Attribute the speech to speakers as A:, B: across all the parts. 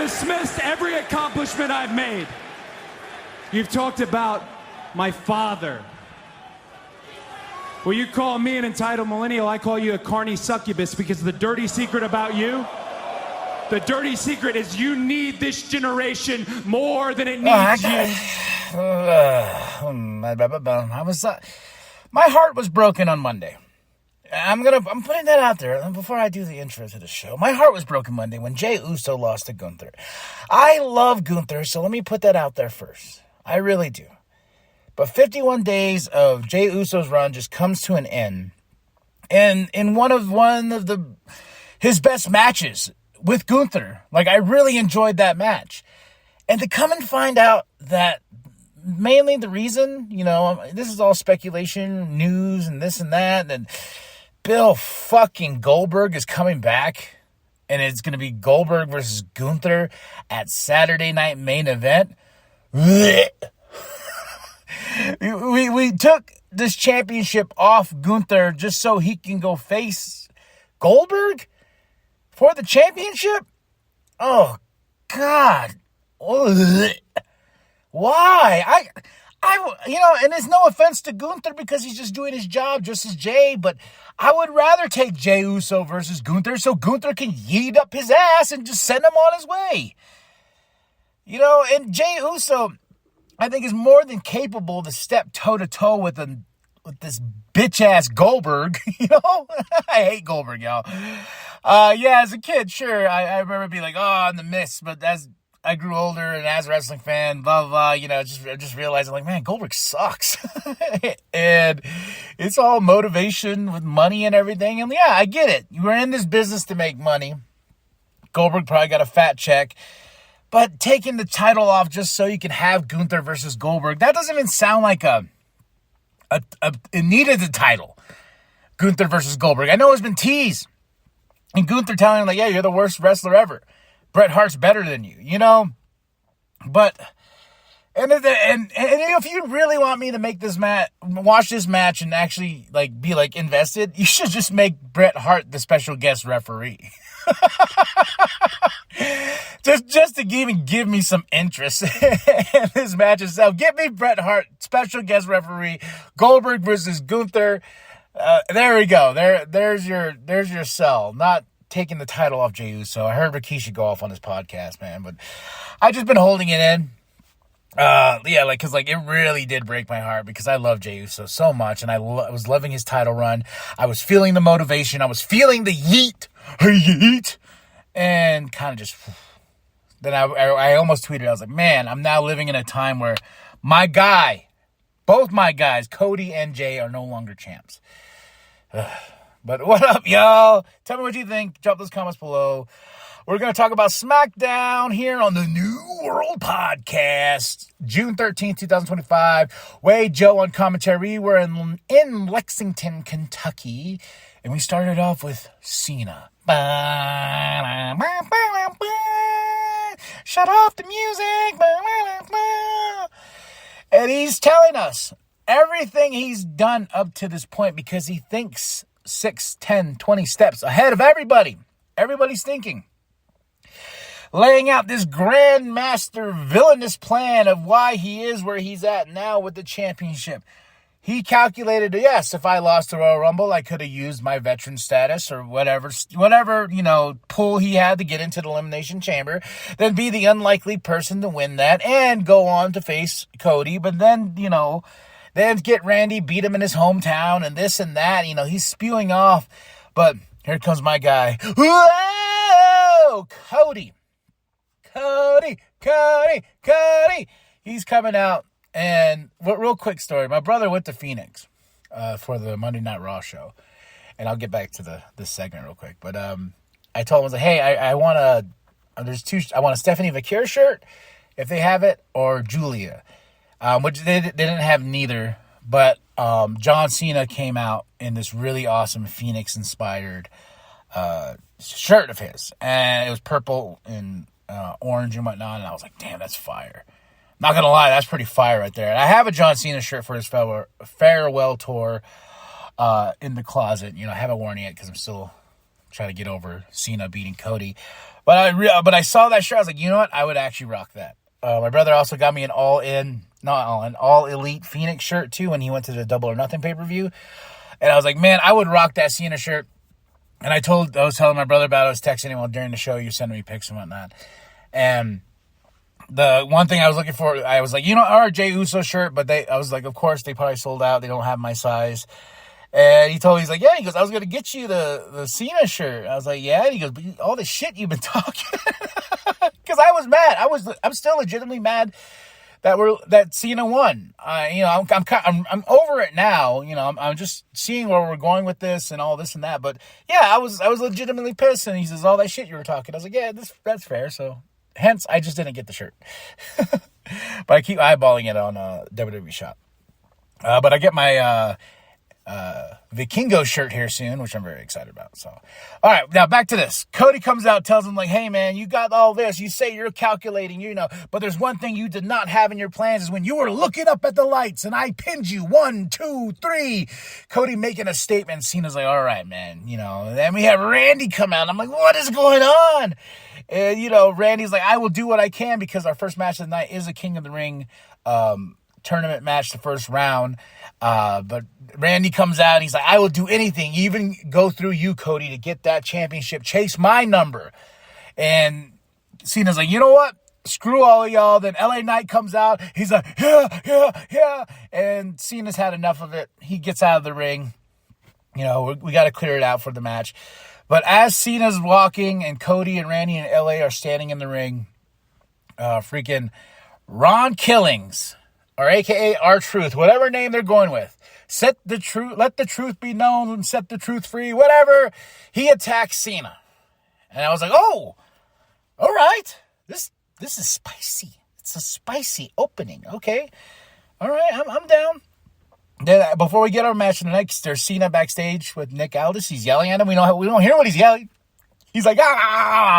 A: dismissed every accomplishment I've made. You've talked about my father. Well, you call me an entitled millennial, I call you a carny succubus, because the dirty secret about you, the dirty secret is you need this generation more than it needs you.
B: My heart was broken on Monday. I'm putting that out there before I do the intro to the show. My heart was broken Monday when Jey Uso lost to Gunther. I love Gunther, so let me put that out there first. I really do. But 51 days of Jey Uso's run just comes to an end. And in one of his best matches with Gunther, like, I really enjoyed that match. And to come and find out that mainly the reason, this is all speculation, news, and this and that, and Bill fucking Goldberg is coming back, and it's going to be Goldberg versus Gunther at Saturday Night Main Event. We took this championship off Gunther just so he can go face Goldberg for the championship? Oh, God. Why? And it's no offense to Gunther because he's just doing his job just as Jey, but I would rather take Jey Uso versus Gunther so Gunther can yeet up his ass and just send him on his way. And Jey Uso, I think, is more than capable to step toe-to-toe with this bitch-ass Goldberg, I hate Goldberg, y'all. As a kid, sure, I remember being like, I'm the Mist, but as I grew older and as a wrestling fan, blah, blah, just realizing, like, man, Goldberg sucks. And it's all motivation with money and everything. And yeah, I get it. You were in this business to make money. Goldberg probably got a fat check. But taking the title off just so you can have Gunther versus Goldberg, that doesn't even sound like it needed the title. Gunther versus Goldberg. I know it's been teased. And Gunther telling him, like, yeah, you're the worst wrestler ever. Bret Hart's better than you, But, and if you really want me to make this watch this match and actually, like, be, like, invested, you should just make Bret Hart the special guest referee. just to even give me some interest in this match itself. Get me Bret Hart, special guest referee, Goldberg versus Gunther. There we go. There's your sell. Not taking the title off Jey Uso. I heard Rikishi go off on his podcast, man, but I just been holding it in. Because it really did break my heart because I love Jey Uso so much, and I was loving his title run. I was feeling the motivation. I was feeling the yeet, and kind of just. Then I almost tweeted. I was like, man, I'm now living in a time where both my guys, Cody and Jey, are no longer champs. But what up, y'all? Tell me what you think. Drop those comments below. We're going to talk about SmackDown here on the New World Podcast. June 13th, 2025. Wade, Joe on commentary. We're in Lexington, Kentucky. And we started off with Cena. Shut off the music. And he's telling us everything he's done up to this point because he thinks 6, 10, 20 steps ahead of everybody. Everybody's thinking. Laying out this grandmaster villainous plan of why he is where he's at now with the championship. He calculated, yes, if I lost the Royal Rumble, I could have used my veteran status or whatever, pull he had to get into the Elimination Chamber, then be the unlikely person to win that and go on to face Cody. But then, then get Randy, beat him in his hometown and this and that. He's spewing off. But here comes my guy. Whoa! Cody. He's coming out. And real quick story. My brother went to Phoenix for the Monday Night Raw show. And I'll get back to this segment real quick. But I told him, I was like, hey, I want I want a Stephanie Vaquer shirt, if they have it, or Julia. Which they didn't have neither. But John Cena came out in this really awesome Phoenix-inspired shirt of his. And it was purple and orange and whatnot. And I was like, damn, that's fire. Not going to lie, that's pretty fire right there. And I have a John Cena shirt for his farewell tour in the closet. I haven't worn it yet because I'm still try to get over Cena beating Cody. But I saw that shirt. I was like, you know what? I would actually rock that. My brother also got me an all elite Phoenix shirt too when he went to the Double or Nothing pay-per-view. And I was like, man, I would rock that Cena shirt. And I was telling my brother about it. I was texting him during the show. You sending me pics and whatnot. And the one thing I was looking for, I was like, our Jey Uso shirt, but I was like, of course, they probably sold out. They don't have my size. And he goes, I was going to get you the Cena shirt. I was like, yeah. And he goes, but all the shit you've been talking. Because I was mad. I'm still legitimately mad that Cena won. I'm over it now. I'm just seeing where we're going with this and all this and that. But yeah, I was legitimately pissed. And he says, all that shit you were talking. I was like, yeah, that's fair. So hence, I just didn't get the shirt. But I keep eyeballing it on WWE Shop. But I get my Vikingo shirt here soon, which I'm very excited about. So, all right, now back to this. Cody comes out, tells him like, hey man, you got all this. You say you're calculating, but there's one thing you did not have in your plans is when you were looking up at the lights and I pinned you 1, 2, 3. Cody making a statement. Cena's like, all right, man, then we have Randy come out. I'm like, what is going on? And, Randy's like, I will do what I can because our first match of the night is a King of the Ring, tournament match, the first round. But Randy comes out and he's like, I will do anything, even go through you, Cody, to get that championship, chase my number. And Cena's like, you know what? Screw all of y'all. Then LA Knight comes out. He's like, yeah. And Cena's had enough of it. He gets out of the ring. We got to clear it out for the match. But as Cena's walking and Cody and Randy and LA are standing in the ring, freaking Ron Killings, or AKA R-Truth, whatever name they're going with. Let the truth be known and set the truth free, whatever. He attacks Cena. And I was like, oh, all right. This is spicy. It's a spicy opening. Okay. All right, I'm down. Then before we get our match tonight, there's Cena backstage with Nick Aldis. He's yelling at him. We don't hear what he's yelling. He's like,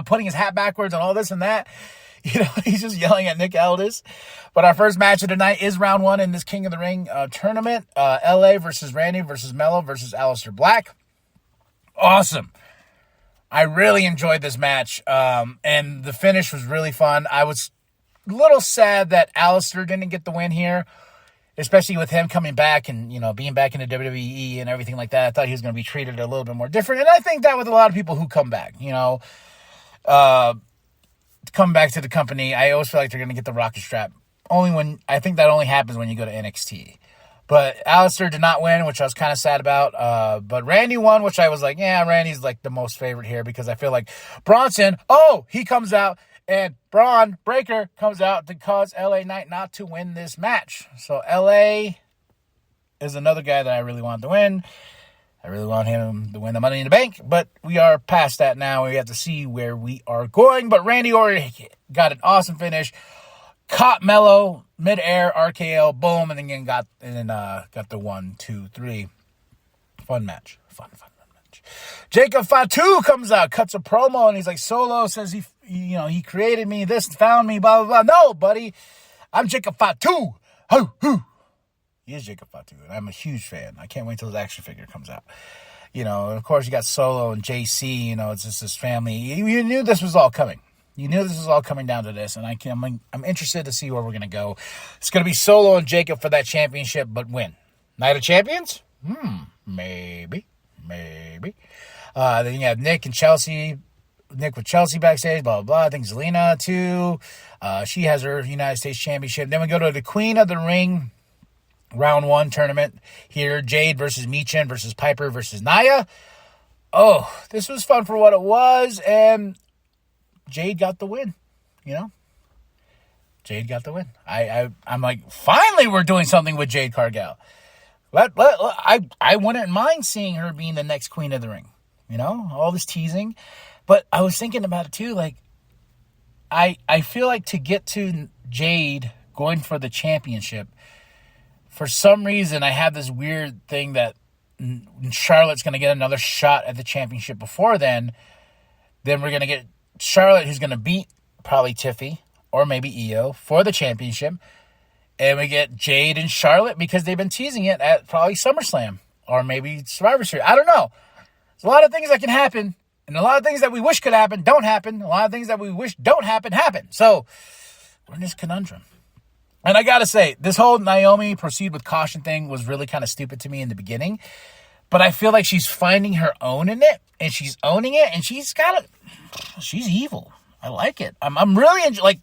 B: putting his hat backwards and all this and that. He's just yelling at Nick Aldis. But our first match of the night is round 1 in this King of the Ring tournament. LA versus Randy versus Mello versus Aleister Black. Awesome. I really enjoyed this match. And the finish was really fun. I was a little sad that Aleister didn't get the win here, especially with him coming back and, being back in the WWE and everything like that. I thought he was going to be treated a little bit more different. And I think that with a lot of people who come back, come back to the company, I always feel like they're going to get the rocket strap. I think that only happens when you go to NXT. But Aleister did not win, which I was kind of sad about. But Randy won, which I was like, yeah, Randy's like the most favorite here because I feel like Bronson, he comes out and Braun Breaker comes out to cause LA Knight not to win this match. So LA is another guy that I really want to win. I really want him to win the Money in the Bank, but we are past that now. We have to see where we are going. But Randy Orton got an awesome finish, caught Mello midair, RKO, boom, and then got the 1, 2, 3. Fun match. Fun match. Jacob Fatu comes out, cuts a promo, and he's like, Solo says he created me, this found me, blah blah blah. No, buddy, I'm Jacob Fatu. Hoo. He is Jacob Fatu, and I'm a huge fan. I can't wait till his action figure comes out. Of course, you got Solo and JC. It's just his family. You knew this was all coming. You knew this was all coming down to this, and I'm interested to see where we're going to go. It's going to be Solo and Jacob for that championship, but when? Night of Champions? Maybe. Then you have Nick and Chelsea. Nick with Chelsea backstage, blah, blah, blah. I think Zelina, too. She has her United States Championship. Then we go to the Queen of the Ring round 1 tournament here. Jade versus Michin versus Piper versus Nia. Oh, this was fun for what it was, and Jade got the win. Jade got the win. I'm like, finally we're doing something with Jade Cargill. I wouldn't mind seeing her being the next Queen of the Ring. All this teasing. But I was thinking about it too, like, I feel like to get to Jade going for the championship, for some reason I have this weird thing that Charlotte's going to get another shot at the championship before then. Then we're going to get Charlotte, who's going to beat probably Tiffy or maybe Io for the championship. And we get Jade and Charlotte because they've been teasing it at probably SummerSlam or maybe Survivor Series. I don't know. There's a lot of things that can happen. And a lot of things that we wish could happen don't happen. A lot of things that we wish don't happen happen. So we're in this conundrum. And I got to say, this whole Naomi proceed with caution thing was really kind of stupid to me in the beginning. But I feel like she's finding her own in it. And she's owning it. And she's evil. I like it. I'm really like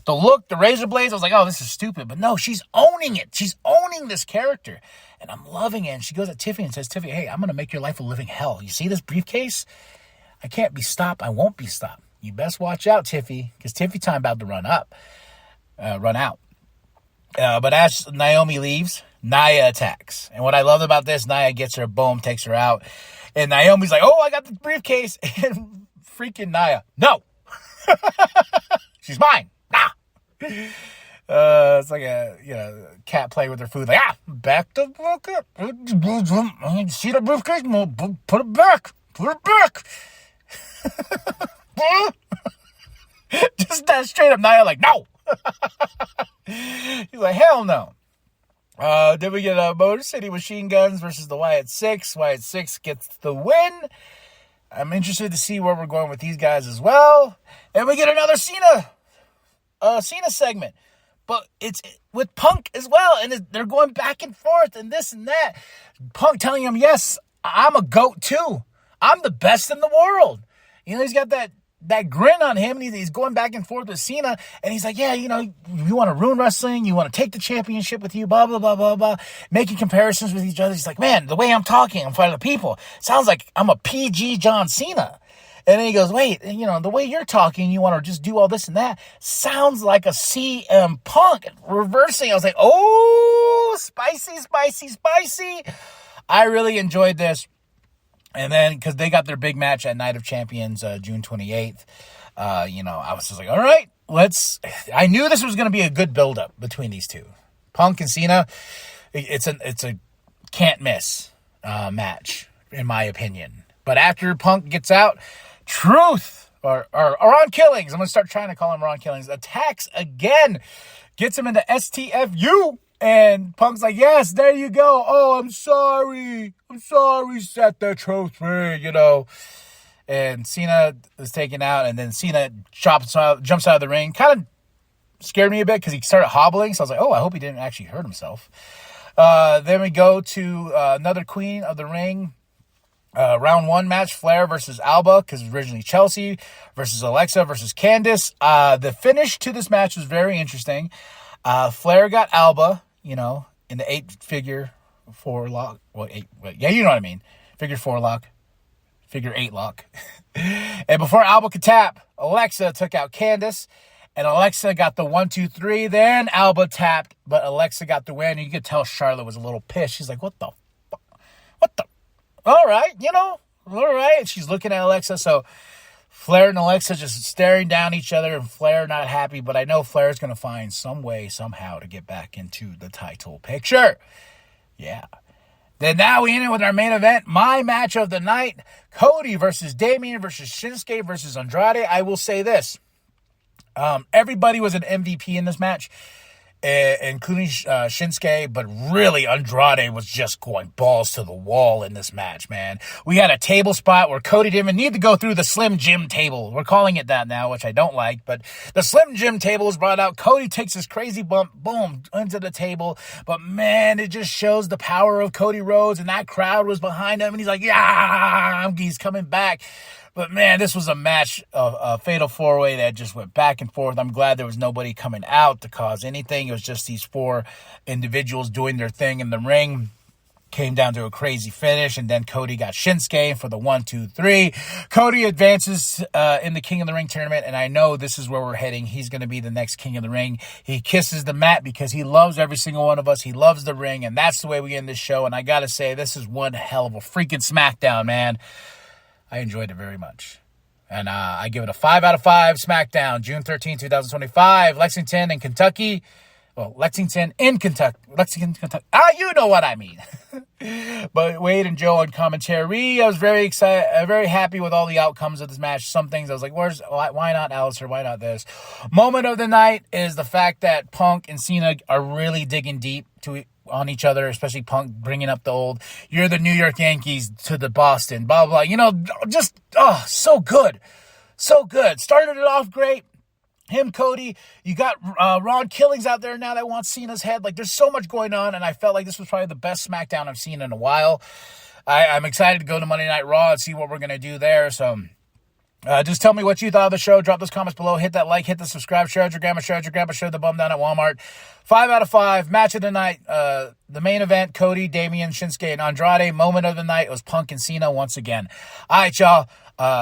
B: the look, the razor blades. I was like, oh, this is stupid. But no, she's owning it. She's owning this character. And I'm loving it. And she goes at Tiffany and says, Tiffany, hey, I'm going to make your life a living hell. You see this briefcase? I can't be stopped. I won't be stopped. You best watch out, Tiffy, because Tiffy time about to run out. But as Naomi leaves, Nia attacks. And what I love about this, Nia gets her, boom, takes her out. And Naomi's like, oh, I got the briefcase. And freaking Nia, no. She's mine. Nah. It's like a cat playing with her food. Like, back the book up. See the briefcase? Put it back. Put it back. Just that straight up Nia like, no. He's like, hell no. Then we get Motor City Machine Guns versus the Wyatt Six. Wyatt Six gets the win. I'm interested to see where we're going with these guys as well. And we get another Cena segment. But it's with Punk as well. And they're going back and forth and this and that. Punk telling him, yes, I'm a GOAT too. I'm the best in the world. You know, he's got that grin on him, and he's going back and forth with Cena, and he's like, yeah, you know, you want to ruin wrestling, you want to take the championship with you, blah, blah, blah, blah, blah, making comparisons with each other. He's like, man, the way I'm talking in front of the people, sounds like I'm a PG John Cena. And then he goes, wait, you know, the way you're talking, you want to just do all this and that, sounds like a CM Punk. Reversing, I was like, oh, spicy, spicy, spicy. I really enjoyed this. And then, because they got their big match at Night of Champions, June 28th, I was just like, all right, I knew this was going to be a good build-up between these two. Punk and Cena, it's a can't miss match, in my opinion. But after Punk gets out, Truth, or Ron Killings, I'm going to start trying to call him Ron Killings, attacks again, gets him into STFU. And Punk's like, yes, there you go. Oh, I'm sorry, set the truth free, you know. And Cena is taken out, and then Cena jumps out of the ring. Kind of scared me a bit because he started hobbling. So I was like, oh, I hope he didn't actually hurt himself. Then we go to another Queen of the Ring. Round 1 match, Flair versus Alba, because it was originally Chelsea versus Alexa versus Candice. The finish to this match was very interesting. Flair got Alba, you know, in the 8-figure 4 lock. Well, 8, yeah, you know what I mean. Figure 4 lock. Figure 8 lock. And before Alba could tap, Alexa took out Candice. And Alexa got the 1, 2, 3. Then Alba tapped, but Alexa got the win. And you could tell Charlotte was a little pissed. She's like, what the fuck? What the? All right, you know, all right. And she's looking at Alexa. So Flair and Alexa just staring down each other, and Flair not happy, but I know Flair's going to find some way, somehow, to get back into the title picture. Yeah. Then now we end it with our main event, my match of the night, Cody versus Damian versus Shinsuke versus Andrade. I will say this. Everybody was an MVP in this match, including Shinsuke, but really Andrade was just going balls to the wall in this match, man. We had a table spot where Cody didn't even need to go through the Slim Jim table. We're calling it that now, which I don't like, but the Slim Jim table is brought out. Cody takes this crazy bump, boom, into the table, but man, it just shows the power of Cody Rhodes, and that crowd was behind him, and he's like, yeah, he's coming back. But, man, this was a match, a fatal four-way that just went back and forth. I'm glad there was nobody coming out to cause anything. It was just these 4 individuals doing their thing in the ring. Came down to a crazy finish, and then Cody got Shinsuke for the 1, 2, 3. Cody advances in the King of the Ring tournament, and I know this is where we're heading. He's going to be the next King of the Ring. He kisses the mat because he loves every single one of us. He loves the ring, and that's the way we end this show. And I got to say, this is one hell of a freaking SmackDown, man. I enjoyed it very much. And I give it a 5 out of 5. SmackDown, June 13, 2025. Lexington in Kentucky. Well, Lexington in Kentucky. You know what I mean. But Wade and Joe on commentary. I was very excited, very happy with all the outcomes of this match. Some things I was like, why not Alistair? Why not this? Moment of the night is the fact that Punk and Cena are really digging deep on each other, especially Punk bringing up the old, you're the New York Yankees to the Boston, blah, blah, just, so good. So good. Started it off great. Him, Cody, you got Ron Killings out there now that wants Cena's head. Like, there's so much going on, and I felt like this was probably the best SmackDown I've seen in a while. I'm excited to go to Monday Night Raw and see what we're going to do there. So just tell me what you thought of the show. Drop those comments below. Hit that like, hit the subscribe, share it with your grandma, share the bum down at Walmart. 5 out of 5. Match of the night. The main event, Cody, Damian, Shinsuke, and Andrade. Moment of the night was Punk and Cena once again. All right, y'all.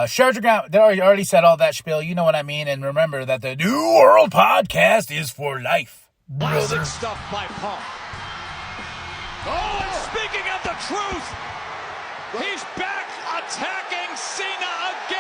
B: Share with your grandma. They already said all that spiel. You know what I mean. And remember that the New World Podcast is for life.
C: Classic stuff by Punk. Oh, and speaking of the truth, he's back attacking Cena again.